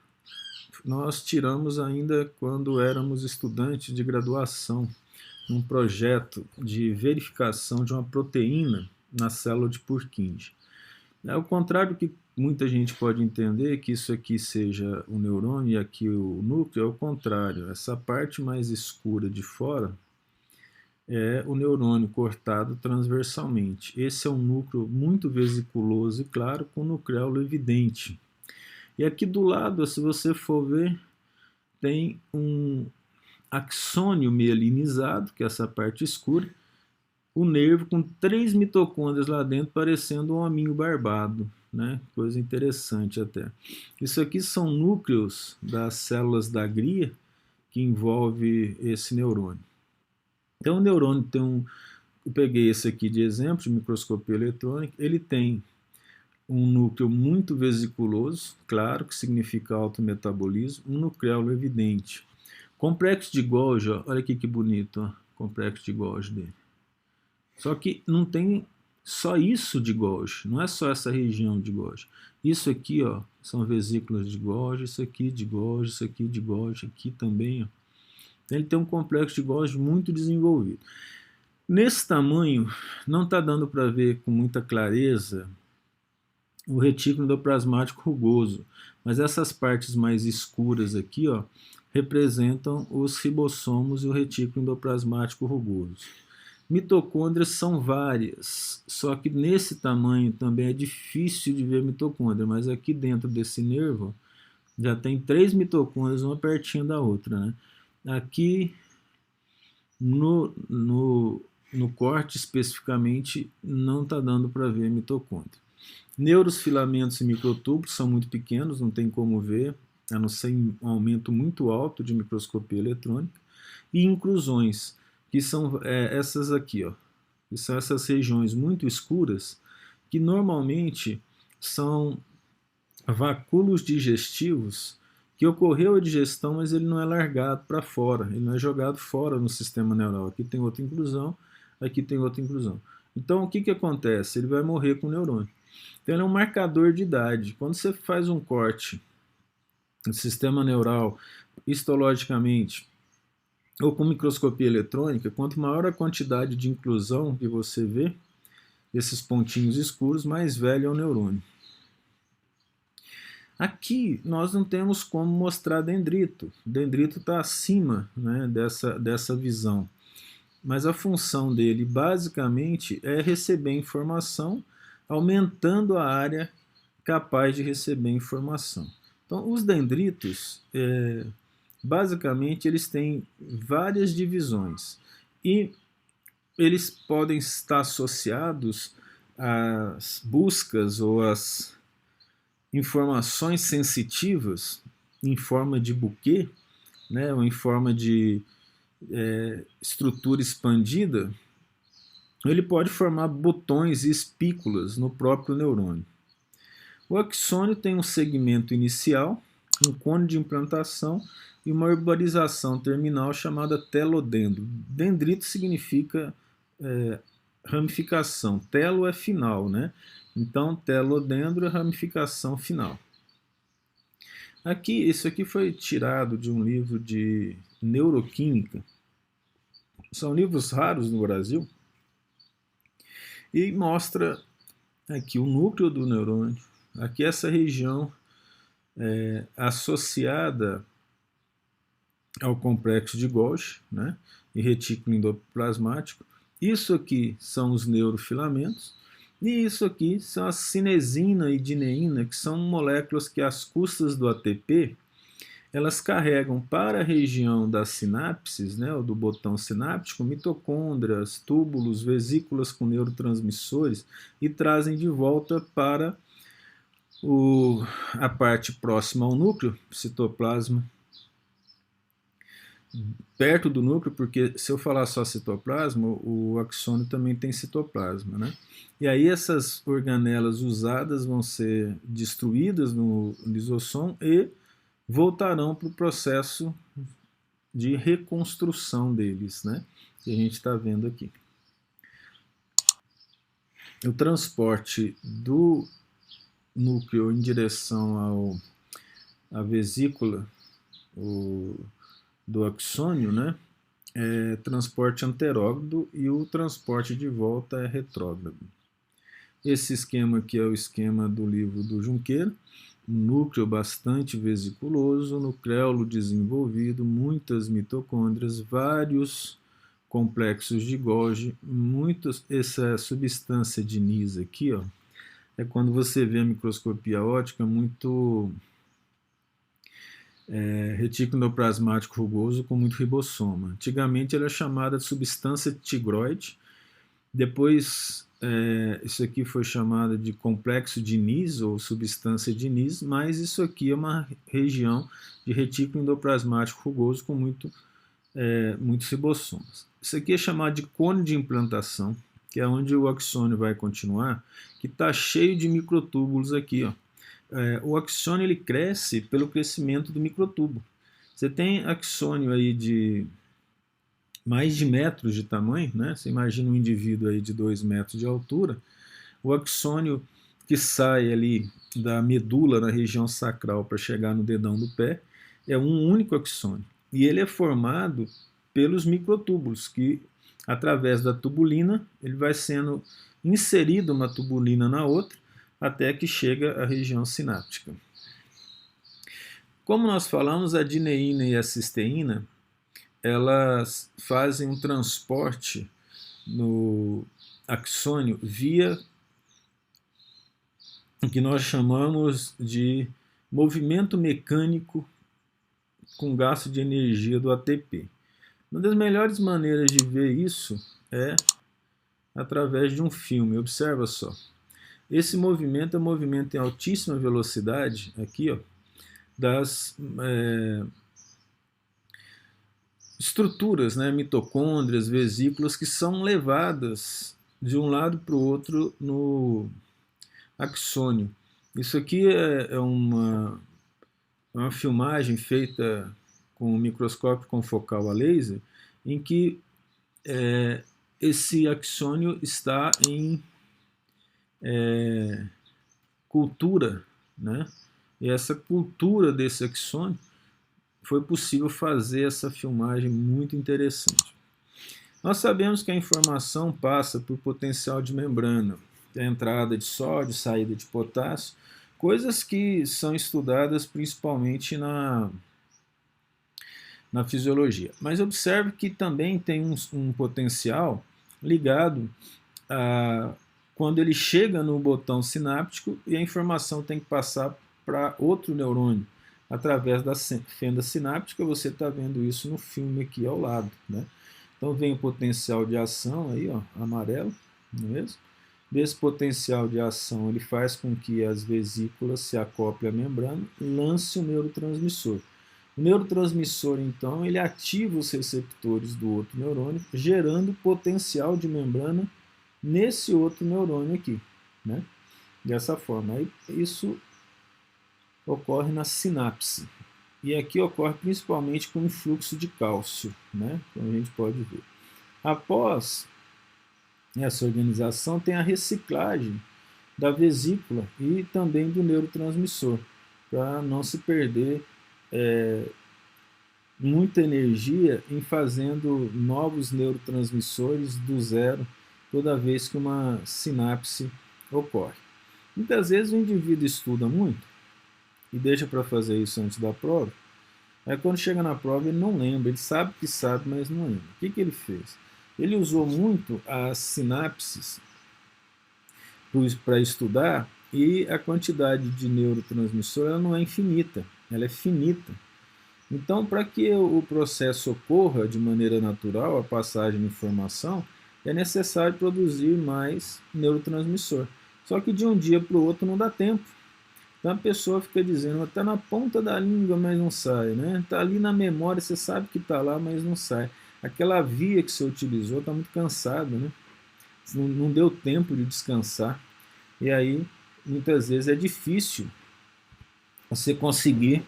nós tiramos ainda quando éramos estudantes de graduação, num projeto de verificação de uma proteína na célula de Purkinje. Ao contrário do que muita gente pode entender, que isso aqui seja o neurônio e aqui o núcleo, é o contrário. Essa parte mais escura de fora é o neurônio cortado transversalmente. Esse é um núcleo muito vesiculoso e claro, com nucleolo evidente. E aqui do lado, se você for ver, tem um axônio mielinizado, que é essa parte escura, o nervo com 3 mitocôndrias lá dentro, parecendo um hominho barbado, né? Coisa interessante até. Isso aqui são núcleos das células da glia que envolve esse neurônio. Então o neurônio tem eu peguei esse aqui de exemplo de microscopia eletrônica, ele tem um núcleo muito vesiculoso, claro, que significa alto metabolismo, um nucleolo evidente. Complexo de Golgi, ó, olha aqui que bonito, ó, complexo de Golgi dele. Só que não tem só isso de Golgi, não é só essa região de Golgi. Isso aqui, ó, são vesículas de Golgi, isso aqui de Golgi, isso aqui de Golgi, aqui também, ó. Então, ele tem um complexo de Golgi muito desenvolvido. Nesse tamanho, não está dando para ver com muita clareza o retículo endoplasmático rugoso, mas essas partes mais escuras aqui, ó, representam os ribossomos e o retículo endoplasmático rugoso. Mitocôndrias são várias, só que nesse tamanho também é difícil de ver mitocôndria, mas aqui dentro desse nervo Já tem 3 mitocôndrias, uma pertinho da outra, né? Aqui no corte especificamente não está dando para ver mitocôndria. Neurofilamentos e microtúbulos são muito pequenos, não tem como ver, a não ser um aumento muito alto de microscopia eletrônica. E inclusões, que são essas aqui, ó, que são essas regiões muito escuras, que normalmente são vacúolos digestivos, que ocorreu a digestão, mas ele não é largado para fora, ele não é jogado fora no sistema neural. Aqui tem outra inclusão, aqui tem outra inclusão. Então, o que, que acontece? Ele vai morrer com o neurônio. Então, ele é um marcador de idade. Quando você faz um corte no sistema neural, histologicamente, ou com microscopia eletrônica, quanto maior a quantidade de inclusão que você vê, esses pontinhos escuros, mais velho é o neurônio. Aqui nós não temos como mostrar dendrito. O dendrito está acima, né, dessa visão. Mas a função dele basicamente é receber informação, aumentando a área capaz de receber informação. Então, os dendritos, basicamente, eles têm várias divisões e eles podem estar associados às buscas ou às informações sensitivas em forma de buquê, né, ou em forma de estrutura expandida, ele pode formar botões e espículas no próprio neurônio. O axônio tem um segmento inicial, um cone de implantação e uma urbanização terminal chamada telodendro. Dendrito significa ramificação, telo é final, né? Então, telodendro é ramificação final. Aqui, isso aqui foi tirado de um livro de neuroquímica. São livros raros no Brasil. E mostra aqui o núcleo do neurônio. Aqui essa região associada ao complexo de Golgi, né? E retículo endoplasmático. Isso aqui são os neurofilamentos. E isso aqui são a cinesina e dineína, que são moléculas que, às custas do ATP, elas carregam para a região das sinapses, né, ou do botão sináptico, mitocôndrias, túbulos, vesículas com neurotransmissores e trazem de volta para a parte próxima ao núcleo, citoplasma, perto do núcleo, porque se eu falar só citoplasma, o axônio também tem citoplasma, né? E aí essas organelas usadas vão ser destruídas no lisossomo e voltarão para o processo de reconstrução deles, né? Que a gente está vendo aqui. O transporte do núcleo em direção à vesícula do axônio, né? É transporte anterógrado e o transporte de volta é retrógrado. Esse esquema aqui é o esquema do livro do Junqueira. Um núcleo bastante vesiculoso, nucleolo desenvolvido, muitas mitocôndrias, vários complexos de Golgi, essa substância de Nis aqui, ó, é quando você vê a microscopia óptica muito retículo endoplasmático rugoso com muito ribossoma. Antigamente era chamada de substância tigroide, depois isso aqui foi chamado de complexo de Nis ou substância de Nis, mas isso aqui é uma região de retículo endoplasmático rugoso com muitos ribossomas. Isso aqui é chamado de cone de implantação, que é onde o axônio vai continuar, que está cheio de microtúbulos aqui, ó. O axônio ele cresce pelo crescimento do microtubo. Você tem axônio aí de mais de metros de tamanho, né? Você imagina um indivíduo aí de 2 metros de altura, o axônio que sai ali da medula na região sacral para chegar no dedão do pé é um único axônio. E ele é formado pelos microtúbulos, que através da tubulina, ele vai sendo inserido uma tubulina na outra, até que chega à região sináptica. Como nós falamos, a dineína e a cisteína, elas fazem um transporte no axônio via o que nós chamamos de movimento mecânico com gasto de energia do ATP. Uma das melhores maneiras de ver isso é através de um filme. Observa só. Esse movimento é um movimento em altíssima velocidade, aqui, ó, das estruturas, né, mitocôndrias, vesículas, que são levadas de um lado para o outro no axônio. Isso aqui é uma filmagem feita com um microscópio confocal a laser, em que esse axônio está em cultura, né? E essa cultura desse axônio foi possível fazer essa filmagem muito interessante. Nós sabemos que a informação passa por potencial de membrana, a entrada de sódio, saída de potássio, coisas que são estudadas principalmente na fisiologia. Mas observe que também tem um potencial ligado a quando ele chega no botão sináptico e a informação tem que passar para outro neurônio através da fenda sináptica. Você está vendo isso no filme aqui ao lado, né? Então vem o potencial de ação aí, ó, amarelo, não é mesmo? Desse potencial de ação, ele faz com que as vesículas se acoplem à membrana e lance o neurotransmissor. O neurotransmissor, então, ele ativa os receptores do outro neurônio, gerando potencial de membrana nesse outro neurônio aqui, né? Dessa forma. Aí, isso ocorre na sinapse. E aqui ocorre principalmente com o influxo de cálcio, né? Como a gente pode ver. Após essa organização, tem a reciclagem da vesícula e também do neurotransmissor, para não se perder muita energia em fazendo novos neurotransmissores do zero toda vez que uma sinapse ocorre. Muitas vezes o indivíduo estuda muito e deixa para fazer isso antes da prova. Aí quando chega na prova ele não lembra, ele sabe que sabe, mas não lembra. O que ele fez? Ele usou muito as sinapses para estudar, e a quantidade de neurotransmissor ela não é infinita, ela é finita. Então, para que o processo ocorra de maneira natural, a passagem de informação, é necessário produzir mais neurotransmissor. Só que de um dia para o outro não dá tempo. Então a pessoa fica dizendo, está na ponta da língua, mas não sai, né? Está ali na memória, você sabe que está lá, mas não sai. Aquela via que você utilizou está muito cansada, né? Não deu tempo de descansar. E aí, muitas vezes é difícil você conseguir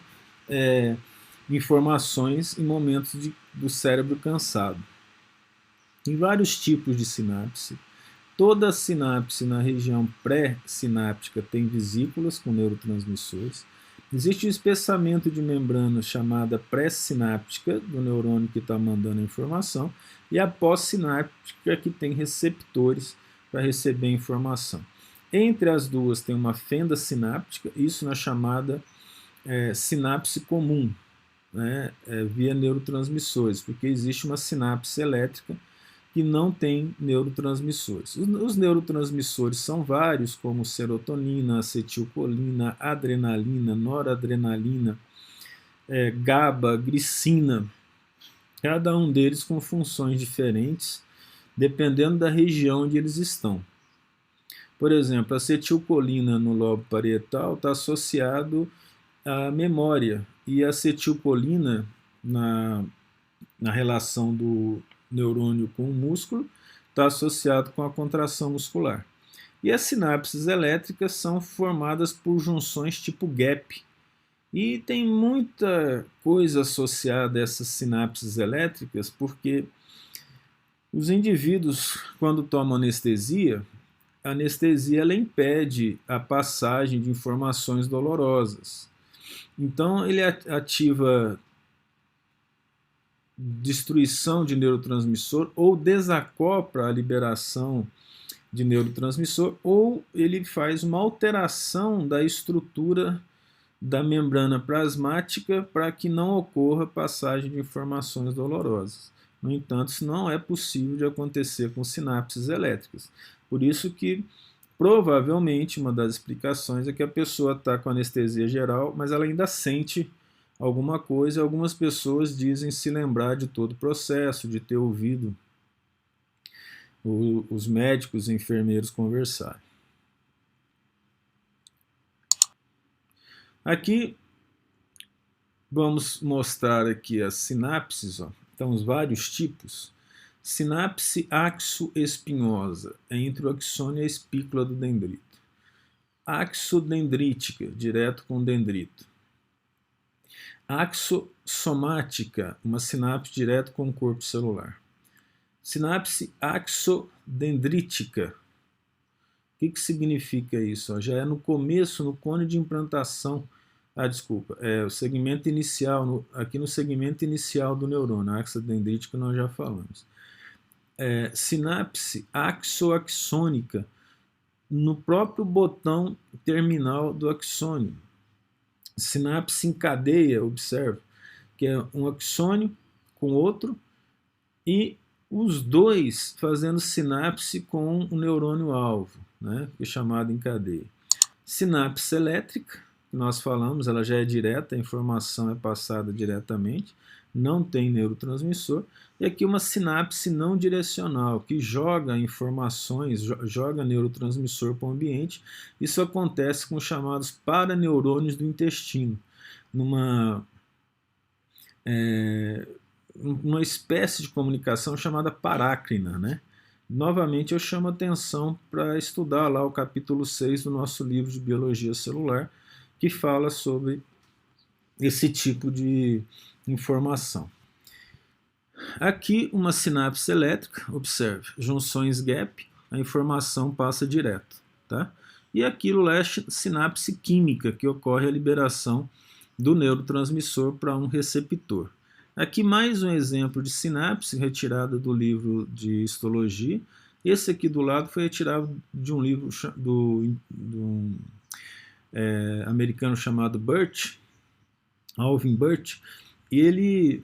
informações em momentos do cérebro cansado. Tem vários tipos de sinapse. Toda sinapse na região pré-sináptica tem vesículas com neurotransmissores. Existe um espessamento de membrana chamada pré-sináptica, do neurônio que está mandando a informação, e a pós-sináptica, que tem receptores para receber a informação. Entre as duas tem uma fenda sináptica, isso na chamada sinapse comum, né, via neurotransmissores, porque existe uma sinapse elétrica que não tem neurotransmissores. Os neurotransmissores são vários, como serotonina, acetilcolina, adrenalina, noradrenalina, GABA, glicina, cada um deles com funções diferentes, dependendo da região onde eles estão. Por exemplo, a acetilcolina no lobo parietal está associado à memória, e a acetilcolina na relação do neurônio com o músculo está associado com a contração muscular. E as sinapses elétricas são formadas por junções tipo gap. E tem muita coisa associada a essas sinapses elétricas, porque os indivíduos, quando tomam anestesia, a anestesia ela impede a passagem de informações dolorosas. Então ele ativa destruição de neurotransmissor, ou desacopla a liberação de neurotransmissor, ou ele faz uma alteração da estrutura da membrana plasmática para que não ocorra passagem de informações dolorosas. No entanto, isso não é possível de acontecer com sinapses elétricas. Por isso que o provavelmente uma das explicações é que a pessoa está com anestesia geral, mas ela ainda sente alguma coisa. Algumas pessoas dizem se lembrar de todo o processo, de ter ouvido os médicos e enfermeiros conversarem. Aqui vamos mostrar aqui as sinapses, ó. Então, os vários tipos. Sinapse axoespinhosa, entre o axônio e a espícula do dendrito. Axodendrítica, direto com o dendrito. Axossomática, uma sinapse direto com o corpo celular. Sinapse axodendrítica. O que significa isso? Já é no começo, no cone de implantação. Desculpa, é o segmento inicial, aqui no segmento inicial do neurônio, a axodendrítica nós já falamos. Sinapse axoaxônica, no próprio botão terminal do axônio. Sinapse em cadeia, observe, que é um axônio com outro, e os dois fazendo sinapse com o neurônio-alvo, né, que é chamado em cadeia. Sinapse elétrica, que nós falamos, ela já é direta, a informação é passada diretamente, não tem neurotransmissor. E aqui uma sinapse não direcional, que joga informações, joga neurotransmissor para o ambiente. Isso acontece com os chamados paraneurônios do intestino, numa espécie de comunicação chamada parácrina, né? Novamente eu chamo a atenção para estudar lá o capítulo 6 do nosso livro de Biologia Celular, que fala sobre esse tipo de informação. Aqui uma sinapse elétrica, observe, junções gap, a informação passa direto, tá? E aquilo lá é sinapse química, que ocorre a liberação do neurotransmissor para um receptor. Aqui mais um exemplo de sinapse retirada do livro de histologia. Esse aqui do lado foi retirado de um livro do americano chamado Burt, Alvin Burt. E ele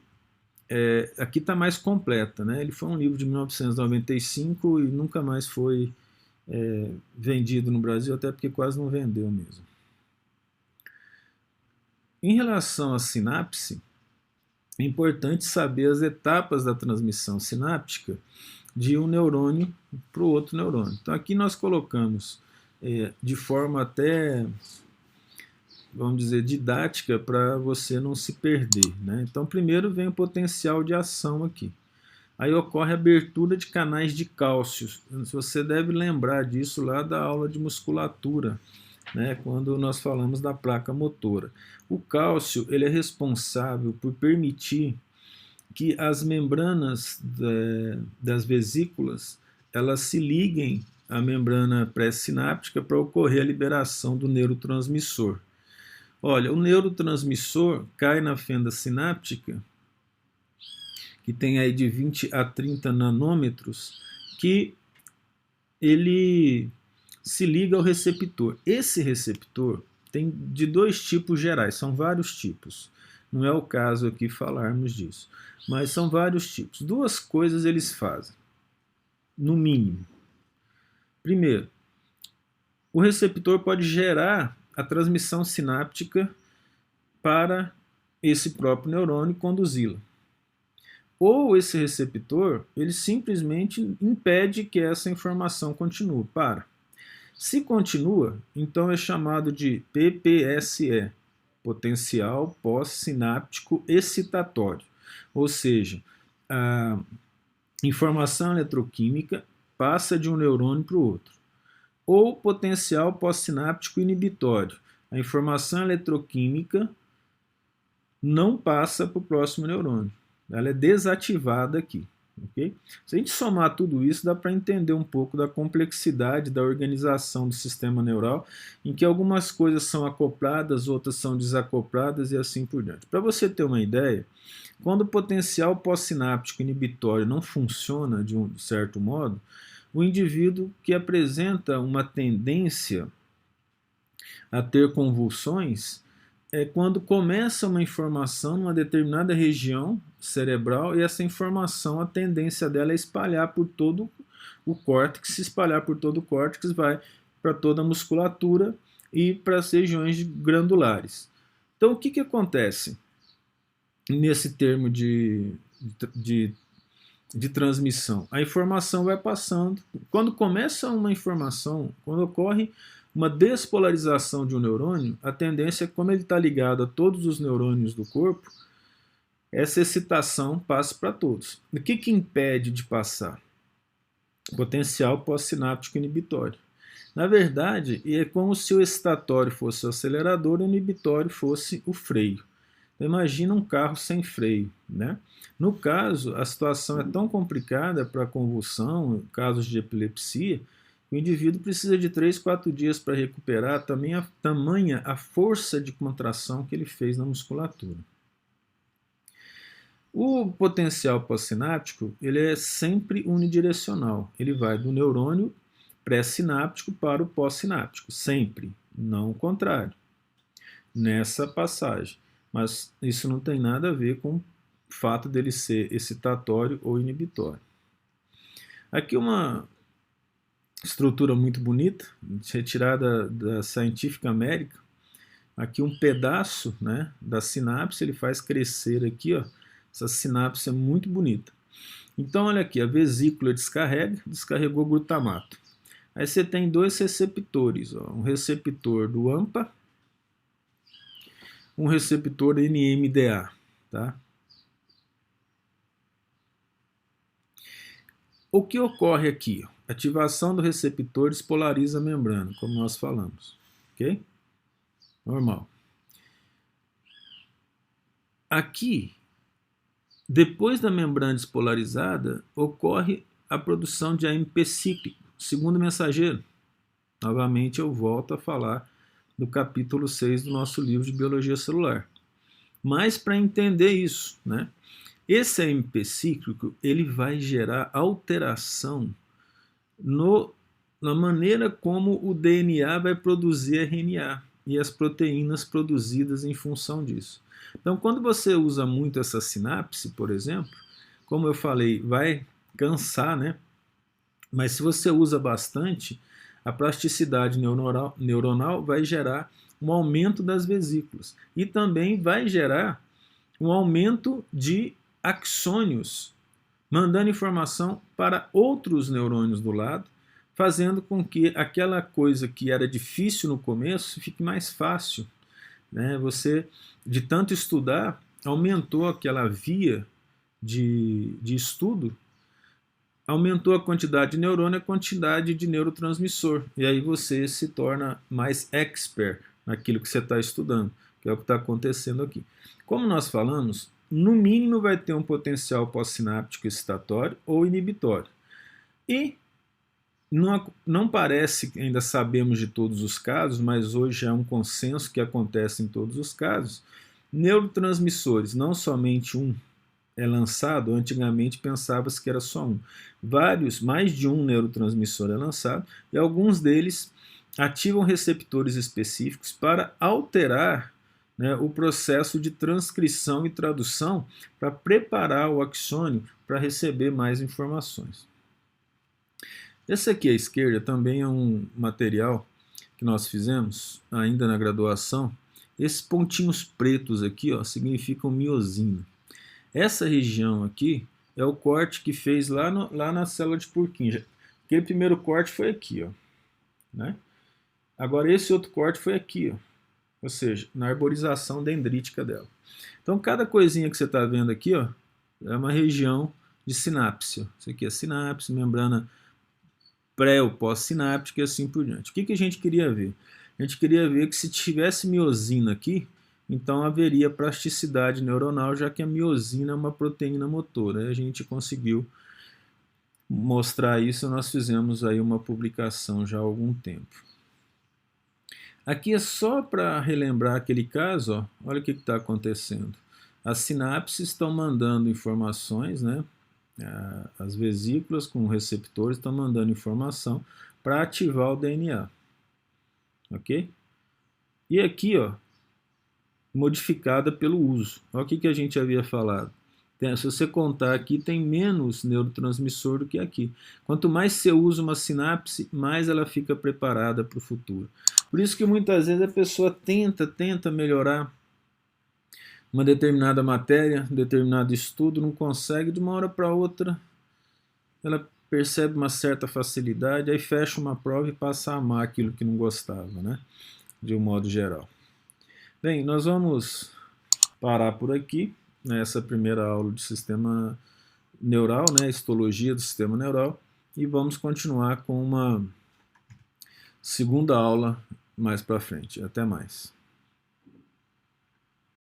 aqui está mais completa, né? Ele foi um livro de 1995 e nunca mais foi vendido no Brasil, até porque quase não vendeu mesmo. Em relação à sinapse, é importante saber as etapas da transmissão sináptica de um neurônio para o outro neurônio. Então aqui nós colocamos de forma até, vamos dizer, didática, para você não se perder, né? Então primeiro vem o potencial de ação aqui. Aí ocorre a abertura de canais de cálcio. Você deve lembrar disso lá da aula de musculatura, né, quando nós falamos da placa motora. O cálcio ele é responsável por permitir que as membranas das vesículas elas se liguem à membrana pré-sináptica para ocorrer a liberação do neurotransmissor. Olha, o neurotransmissor cai na fenda sináptica, que tem aí de 20 a 30 nanômetros, que ele se liga ao receptor. Esse receptor tem de dois tipos gerais, são vários tipos. Não é o caso aqui falarmos disso, mas são vários tipos. Duas coisas eles fazem, no mínimo. Primeiro, o receptor pode gerar a transmissão sináptica para esse próprio neurônio e conduzi-la. Ou esse receptor, ele simplesmente impede que essa informação continue, para. Se continua, então é chamado de PPSE, potencial pós-sináptico excitatório, ou seja, a informação eletroquímica passa de um neurônio para o outro. Ou potencial pós-sináptico inibitório, a informação eletroquímica não passa para o próximo neurônio, ela é desativada aqui. Okay? Se a gente somar tudo isso, dá para entender um pouco da complexidade da organização do sistema neural, em que algumas coisas são acopladas, outras são desacopladas e assim por diante. Para você ter uma ideia, quando o potencial pós-sináptico inibitório não funciona de um certo modo, o indivíduo que apresenta uma tendência a ter convulsões é quando começa uma informação numa determinada região cerebral e essa informação, a tendência dela é espalhar por todo o córtex. Se espalhar por todo o córtex, vai para toda a musculatura e para as regiões glandulares. Então, o que acontece nesse termo de, de transmissão? A informação vai passando. Quando começa uma informação, quando ocorre uma despolarização de um neurônio, a tendência é, como ele está ligado a todos os neurônios do corpo, essa excitação passa para todos. O que impede de passar? Potencial pós-sináptico inibitório. Na verdade, é como se o excitatório fosse o acelerador e o inibitório fosse o freio. Então, imagina um carro sem freio, né? No caso, a situação é tão complicada para convulsão, casos de epilepsia, o indivíduo precisa de 3, 4 dias para recuperar tamanha a força de contração que ele fez na musculatura. O potencial pós-sináptico ele é sempre unidirecional. Ele vai do neurônio pré-sináptico para o pós-sináptico, sempre, não o contrário, nessa passagem. Mas isso não tem nada a ver com o fato dele ser excitatório ou inibitório. Aqui uma estrutura muito bonita, retirada da Scientific American. Aqui um pedaço, né, da sinapse, ele faz crescer aqui, ó. Essa sinapse é muito bonita. Então, olha aqui, a vesícula descarregou glutamato. Aí você tem dois receptores, ó, um receptor do AMPA, um receptor NMDA, tá? O que ocorre aqui? Ativação do receptor despolariza a membrana, como nós falamos, ok? Normal. Aqui, depois da membrana despolarizada, ocorre a produção de AMP cíclico, segundo mensageiro. Novamente eu volto a falar do capítulo 6 do nosso livro de Biologia Celular. Mas para entender isso, né? Esse AMP cíclico ele vai gerar alteração na maneira como o DNA vai produzir RNA e as proteínas produzidas em função disso. Então, quando você usa muito essa sinapse, por exemplo, como eu falei, vai cansar, né? Mas se você usa bastante, a plasticidade neuronal vai gerar um aumento das vesículas e também vai gerar um aumento de axônios, mandando informação para outros neurônios do lado, fazendo com que aquela coisa que era difícil no começo fique mais fácil, né? Você, de tanto estudar, aumentou aquela via de estudo, aumentou a quantidade de neurônio e a quantidade de neurotransmissor. E aí você se torna mais expert naquilo que você está estudando, que é o que está acontecendo aqui. Como nós falamos, no mínimo vai ter um potencial pós-sináptico excitatório ou inibitório. E não parece que ainda sabemos de todos os casos, mas hoje é um consenso que acontece em todos os casos, neurotransmissores, não somente um é lançado, antigamente pensava-se que era só um. Mais de um neurotransmissor é lançado, e alguns deles ativam receptores específicos para alterar, né, o processo de transcrição e tradução para preparar o axônio para receber mais informações. Esse aqui à esquerda também é um material que nós fizemos ainda na graduação. Esses pontinhos pretos aqui, ó, significam miosina. Essa região aqui é o corte que fez lá na célula de Purkinje. Aquele primeiro corte foi aqui, ó, né? Agora esse outro corte foi aqui, ó, ou seja, na arborização dendrítica dela. Então cada coisinha que você está vendo aqui, ó, é uma região de sinapse. Isso aqui é sinapse, membrana pré ou pós-sináptica e assim por diante. O que a gente queria ver? A gente queria ver que se tivesse miosina aqui, então haveria plasticidade neuronal, já que a miosina é uma proteína motora. A gente conseguiu mostrar isso, nós fizemos aí uma publicação já há algum tempo. Aqui é só para relembrar aquele caso, ó, olha o que está acontecendo. As sinapses estão mandando informações, né? As vesículas com receptores estão mandando informação para ativar o DNA. Ok? E aqui, ó, modificada pelo uso. Olha o que a gente havia falado. Se você contar aqui, tem menos neurotransmissor do que aqui. Quanto mais você usa uma sinapse, mais ela fica preparada para o futuro. Por isso que muitas vezes a pessoa tenta melhorar uma determinada matéria, um determinado estudo, não consegue, de uma hora para outra ela percebe uma certa facilidade, aí fecha uma prova e passa a amar aquilo que não gostava, né? De um modo geral. Bem, nós vamos parar por aqui, nessa primeira aula do sistema neural, né? Histologia do sistema neural, e vamos continuar com uma segunda aula mais para frente. Até mais.